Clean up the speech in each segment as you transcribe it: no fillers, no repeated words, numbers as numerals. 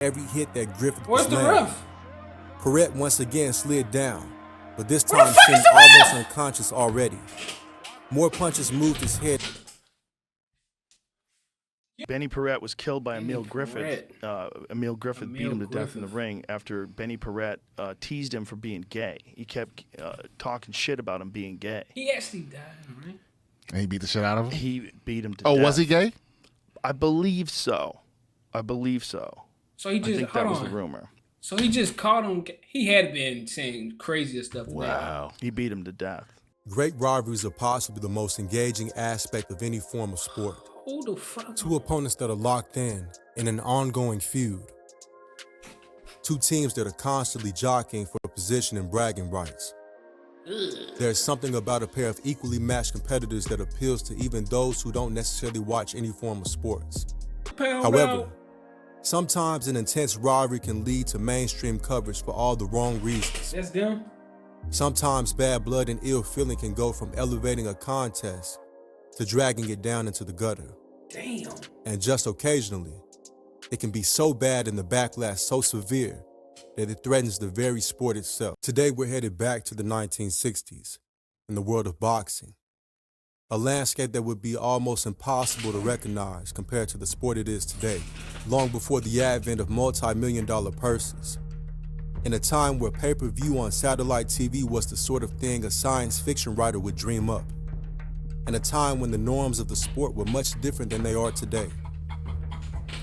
every hit that Griffith Where's was the landing. ref? Paret once again slid down, but this Where the time fuck seemed is the almost ref? unconscious already. More punches moved his head. Benny Paret was killed by Benny Emile Griffith. Emile Griffith beat him to death in the ring after Benny Paret teased him for being gay. He kept talking shit about him being gay. He actually died, right? And he beat the shit out of him? He beat him to Oh, death. was he gay? I believe so. So he I just think that was the rumor. So he just caught him. He had been saying crazier stuff. Wow. He beat him to death. Great rivalries are possibly the most engaging aspect of any form of sport. Who the fuck? Two opponents that are locked in an ongoing feud. Two teams that are constantly jockeying for a position and bragging rights. There's something about a pair of equally matched competitors that appeals to even those who don't necessarily watch any form of sports. However, sometimes an intense rivalry can lead to mainstream coverage for all the wrong reasons. That's them. Sometimes bad blood and ill feeling can go from elevating a contest to dragging it down into the gutter. Damn. And just occasionally, it can be so bad and the backlash so severe that it threatens the very sport itself. Today, we're headed back to the 1960s in the world of boxing. A landscape that would be almost impossible to recognize compared to the sport it is today, long before the advent of multi-million-dollar purses. In a time where pay-per-view on satellite TV was the sort of thing a science fiction writer would dream up. In a time when the norms of the sport were much different than they are today.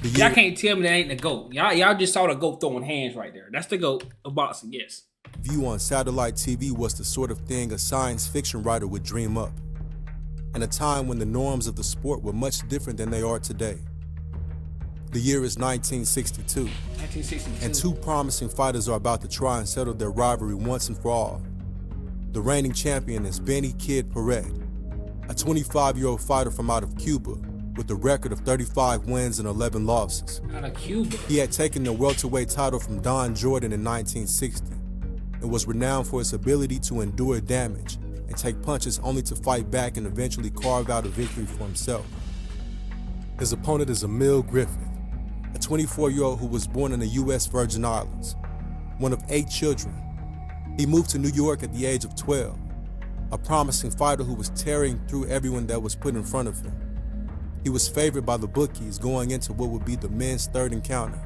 Y'all can't tell me that ain't the GOAT. Y'all just saw the GOAT throwing hands right there. That's the GOAT of boxing, yes. View on satellite TV was the sort of thing a science fiction writer would dream up. In a time when the norms of the sport were much different than they are today. The year is 1962. 1962. And two promising fighters are about to try and settle their rivalry once and for all. The reigning champion is Benny "Kid" Paret, a 25-year-old fighter from out of Cuba with a record of 35 wins and 11 losses. Out of Cuba. He had taken the welterweight title from Don Jordan in 1960 and was renowned for his ability to endure damage and take punches only to fight back and eventually carve out a victory for himself. His opponent is Emile Griffith, a 24-year-old who was born in the U.S. Virgin Islands, one of 8 children. He moved to New York at the age of 12, a promising fighter who was tearing through everyone that was put in front of him. He was favored by the bookies going into what would be the men's third encounter.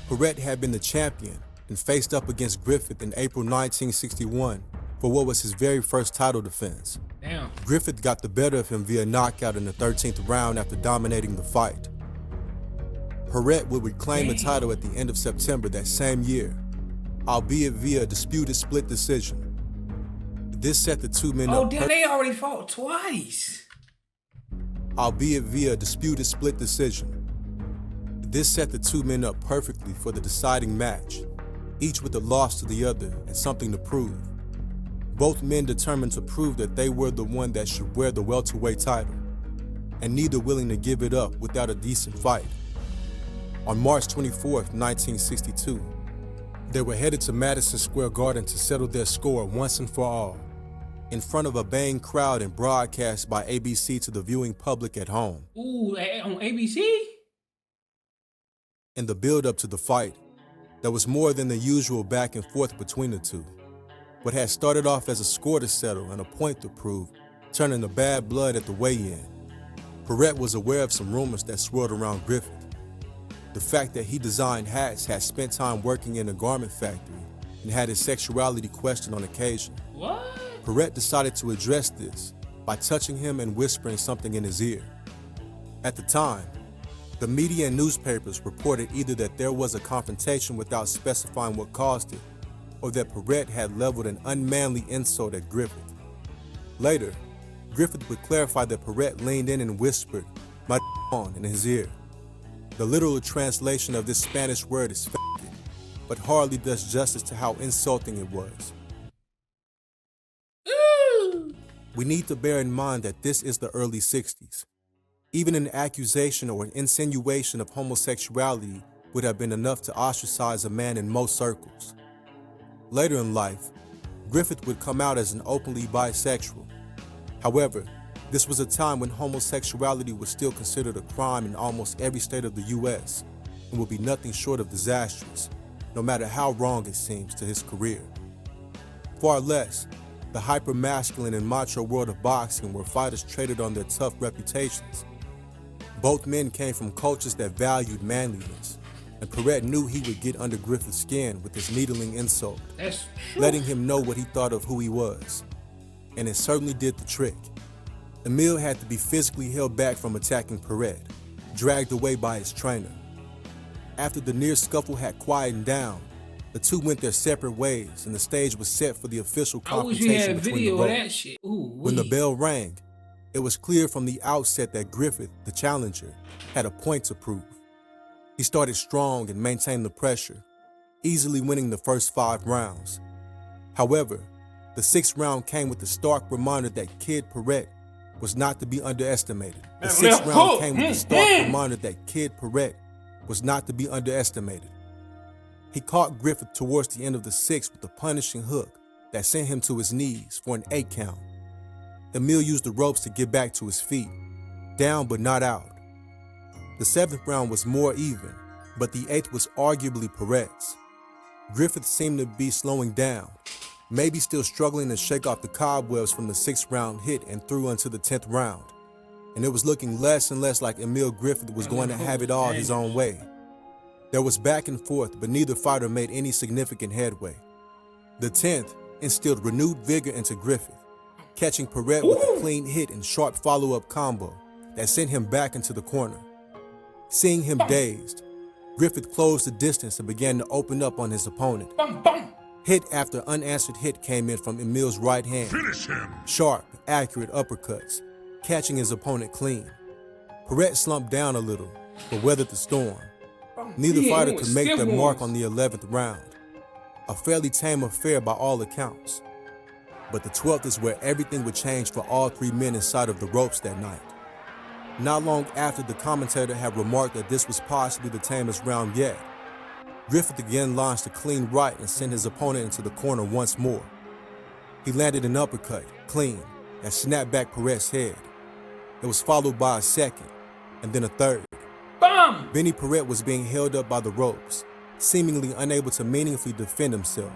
Paret had been the champion and faced up against Griffith in April 1961 for what was his very first title defense. Damn. Griffith got the better of him via knockout in the 13th round after dominating the fight. Paret would reclaim the title at the end of September that same year, albeit via a disputed split decision. This set the two men Oh, up damn, they already fought twice. albeit via a disputed split decision. This set the two men up perfectly for the deciding match, each with a loss to the other and something to prove. Both men determined to prove that they were the one that should wear the welterweight title, and neither willing to give it up without a decent fight. On March 24th, 1962, they were headed to Madison Square Garden to settle their score once and for all, in front of a baying crowd and broadcast by ABC to the viewing public at home. Ooh, on ABC? In the build-up to the fight, there was more than the usual back and forth between the two. What had started off as a score to settle and a point to prove, turning to bad blood at the weigh-in. Paret was aware of some rumors that swirled around Griffith. The fact that he designed hats, had spent time working in a garment factory, and had his sexuality questioned on occasion. What? Paret decided to address this by touching him and whispering something in his ear. At the time, the media and newspapers reported either that there was a confrontation without specifying what caused it, or that Paret had leveled an unmanly insult at Griffith. Later, Griffith would clarify that Paret leaned in and whispered, "My on," in his ear. The literal translation of this Spanish word is "f***ing," but hardly does justice to how insulting it was. Ooh. We need to bear in mind that this is the early 60s. Even an accusation or an insinuation of homosexuality would have been enough to ostracize a man in most circles. Later in life, Griffith would come out as an openly bisexual. However, this was a time when homosexuality was still considered a crime in almost every state of the U.S., and would be nothing short of disastrous, no matter how wrong it seems to his career. Far less, the hyper-masculine and macho world of boxing where fighters traded on their tough reputations. Both men came from cultures that valued manliness, and Paret knew he would get under Griffith's skin with his needling insult, letting him know what he thought of who he was. And it certainly did the trick. Emile had to be physically held back from attacking Paret, dragged away by his trainer. After the near scuffle had quietened down, the two went their separate ways, and the stage was set for the official confrontation between the ropes. When the bell rang, it was clear from the outset that Griffith, the challenger, had a point to prove. He started strong and maintained the pressure, easily winning the first 5 rounds. However, the 6th round came with the stark reminder that Kid Paret was not to be underestimated. The 6th round came with the stark reminder that Kid Paret was not to be underestimated. He caught Griffith towards the end of the 6th with a punishing hook that sent him to his knees for an 8 count. Emile used the ropes to get back to his feet, down but not out. The 7th round was more even, but the 8th was arguably Paret's. Griffith seemed to be slowing down, maybe still struggling to shake off the cobwebs from the 6th round hit and through into the 10th round. And it was looking less and less like Emile Griffith was going to have it all his own way. There was back and forth, but neither fighter made any significant headway. The 10th instilled renewed vigor into Griffith, catching Paret with a clean hit and sharp follow-up combo that sent him back into the corner. Seeing him dazed, Griffith closed the distance and began to open up on his opponent. Hit after unanswered hit came in from Emile's right hand. Finish him! Sharp, accurate uppercuts, catching his opponent clean. Paret slumped down a little, but weathered the storm. Neither fighter could make their mark on the 11th round. A fairly tame affair by all accounts. But the 12th is where everything would change for all 3 men inside of the ropes that night. Not long after the commentator had remarked that this was possibly the tamest round yet, Griffith again launched a clean right and sent his opponent into the corner once more. He landed an uppercut, clean, and snapped back Paret's head. It was followed by a second, and then a third. Bam! Benny Paret was being held up by the ropes, seemingly unable to meaningfully defend himself.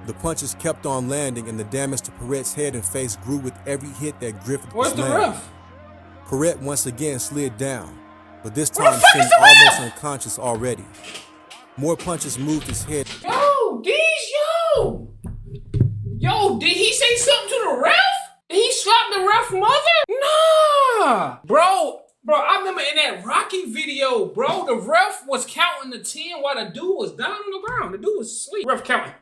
The punches kept on landing, and the damage to Paret's head and face grew with every hit that Griffith was landing. Where's the ref? Paret once again slid down, but this time seemed almost unconscious already. More punches moved his head. Yo, did he say something to the ref? Did he slap the ref mother? Nah, bro, I remember in that Rocky video, bro, the ref was counting the 10 while the dude was down on the ground. The dude was asleep. Ref counting.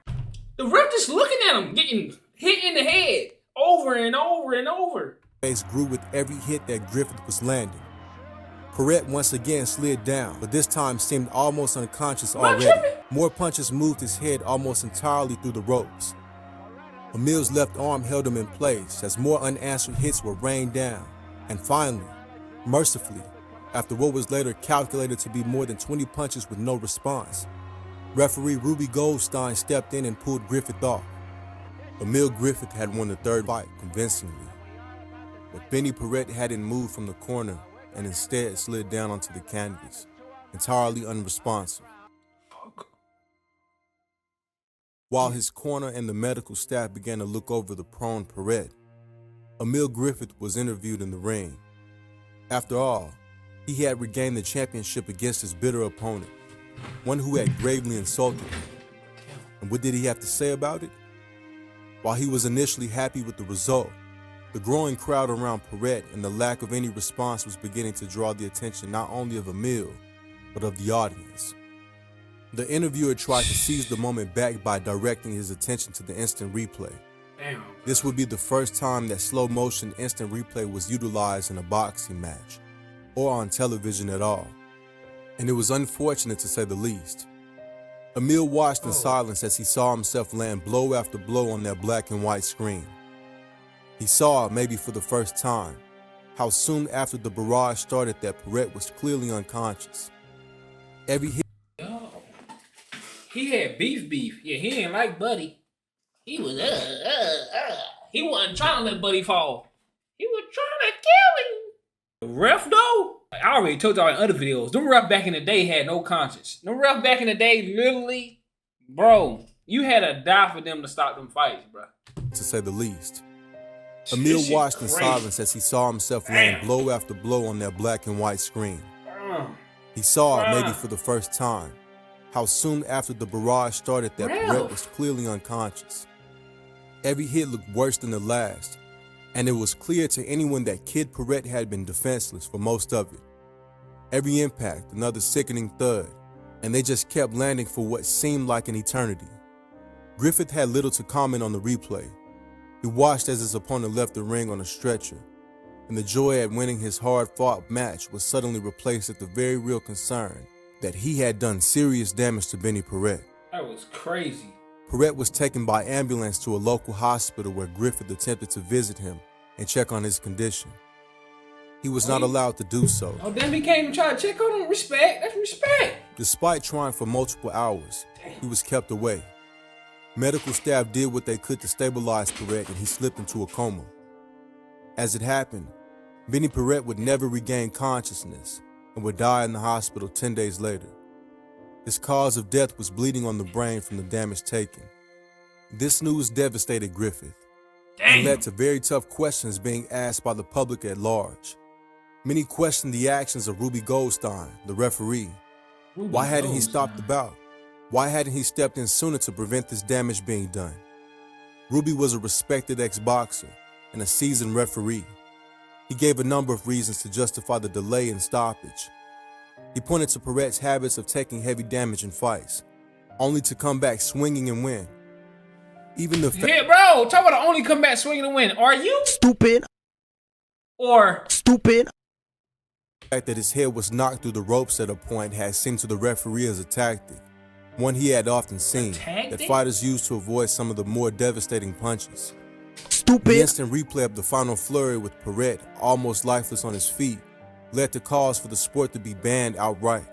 The ref just looking at him, getting hit in the head over and over and over. Face grew with every hit that Griffith was landing. Paret once again slid down, but this time seemed almost unconscious already. More punches moved his head almost entirely through the ropes. Emile's left arm held him in place as more unanswered hits were rained down. And finally, mercifully, after what was later calculated to be more than 20 punches with no response, referee Ruby Goldstein stepped in and pulled Griffith off. Emile Griffith had won the 3rd fight convincingly, but Benny Paret hadn't moved from the corner and instead slid down onto the canvas, entirely unresponsive. While his corner and the medical staff began to look over the prone Paret, Emile Griffith was interviewed in the ring. After all, he had regained the championship against his bitter opponent, one who had gravely insulted him. And what did he have to say about it? While he was initially happy with the result, the growing crowd around Paret and the lack of any response was beginning to draw the attention not only of Emile, but of the audience. The interviewer tried to seize the moment back by directing his attention to the instant replay. Damn. This would be the first time that slow-motion instant replay was utilized in a boxing match, or on television at all. And it was unfortunate to say the least. Emile watched in silence as he saw himself land blow after blow on that black and white screen. He saw, maybe for the first time, how soon after the barrage started that Paret was clearly unconscious. Every hit. Yo, he had beef. Yeah, he didn't like Buddy. He was He wasn't trying to let Buddy fall. He was trying to kill him. The ref though, I already told y'all in other videos, them refs back in the day had no conscience. Them refs back in the day, literally, bro, you had to die for them to stop them fights, bro. To say the least. Emile watched in silence as he saw himself laying blow after blow on that black and white screen. He saw, maybe for the first time, how soon after the barrage started that Paret was clearly unconscious. Every hit looked worse than the last, and it was clear to anyone that Kid Paret had been defenseless for most of it. Every impact, another sickening thud, and they just kept landing for what seemed like an eternity. Griffith had little to comment on the replay. He watched as his opponent left the ring on a stretcher, and the joy at winning his hard-fought match was suddenly replaced at the very real concern that he had done serious damage to Benny Paret. That was crazy. Paret was taken by ambulance to a local hospital where Griffith attempted to visit him and check on his condition. He was not allowed to do so. Oh, then he came and tried to check on him. Respect, that's respect. Despite trying for multiple hours, he was kept away. Medical staff did what they could to stabilize Paret, and he slipped into a coma. As it happened, Benny Paret would never regain consciousness and would die in the hospital 10 days later. His cause of death was bleeding on the brain from the damage taken. This news devastated Griffith and led to very tough questions being asked by the public at large. Many questioned the actions of Ruby Goldstein, the referee. Why hadn't he stopped the bout? Why hadn't he stepped in sooner to prevent this damage being done? Ruby was a respected ex-boxer and a seasoned referee. He gave a number of reasons to justify the delay in stoppage. He pointed to Paret's habits of taking heavy damage in fights, only to come back swinging and win. Even the yeah, bro, talk about the only come back swinging and win. Are you Stupid. or Stupid. The fact that his head was knocked through the ropes at a point had seemed to the referee as a tactic, one he had often seen, that fighters used to avoid some of the more devastating punches. Stupid. The instant replay of the final flurry with Paret almost lifeless on his feet led to calls for the sport to be banned outright.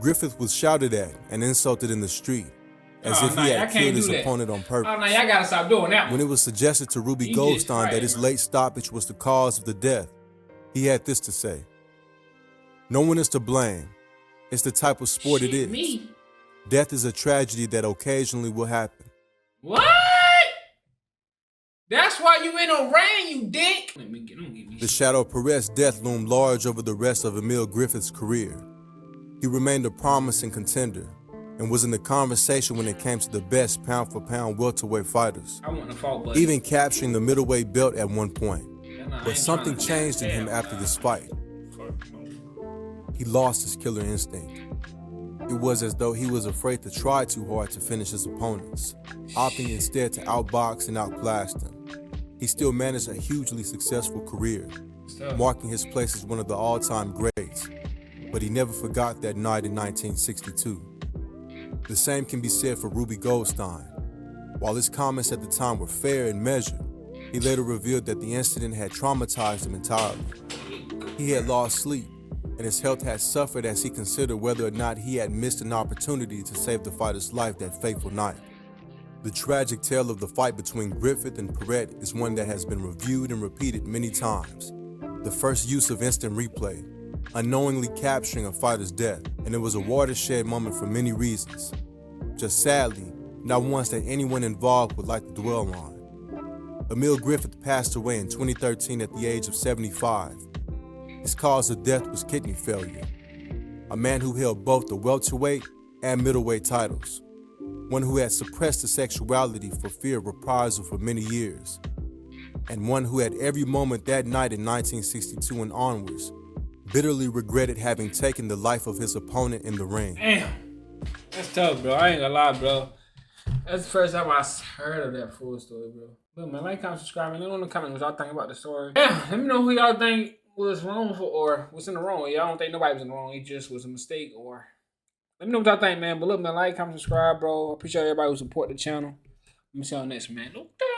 Griffith was shouted at and insulted in the street, as if he had killed his opponent on purpose. Oh, no, y'all gotta stop doing that one. When it was suggested to Ruby Goldstein that his late stoppage was the cause of the death, he had this to say: "No one is to blame. It's the type of sport it is. Me. Death is a tragedy that occasionally will happen." What? That's why you in a rain, you dick. Let me get me. The shadow of Paret's death loomed large over the rest of Emile Griffith's career. He remained a promising contender and was in the conversation when it came to the best pound-for-pound welterweight fighters, I want to fall, buddy. even capturing the middleweight belt at one point. But something changed in him after this fight. He lost his killer instinct. It was as though he was afraid to try too hard to finish his opponents, opting instead to outbox and outclass them. He still managed a hugely successful career, marking his place as one of the all-time greats, but he never forgot that night in 1962. The same can be said for Ruby Goldstein. While his comments at the time were fair and measured, he later revealed that the incident had traumatized him entirely. He had lost sleep, and his health had suffered as he considered whether or not he had missed an opportunity to save the fighter's life that fateful night. The tragic tale of the fight between Griffith and Paret is one that has been reviewed and repeated many times. The first use of instant replay, unknowingly capturing a fighter's death, and it was a watershed moment for many reasons. Just sadly, not ones that anyone involved would like to dwell on. Emile Griffith passed away in 2013 at the age of 75. His cause of death was kidney failure. A man who held both the welterweight and middleweight titles. One who had suppressed his sexuality for fear of reprisal for many years. And one who at every moment that night in 1962 and onwards bitterly regretted having taken the life of his opponent in the ring. Damn. That's tough, bro. I ain't gonna lie, bro. That's the first time I heard of that full story, bro. Look, man, like, comment, subscribe, and let me know in the comments what y'all think about the story. Yeah, let me know who y'all think was wrong for, or was in the wrong. Y'all don't think nobody was in the wrong. It just was a mistake, or let me know what y'all think, man. But look, man, like, comment, subscribe, bro. I appreciate everybody who support the channel. I'm gonna see y'all next, man. Okay.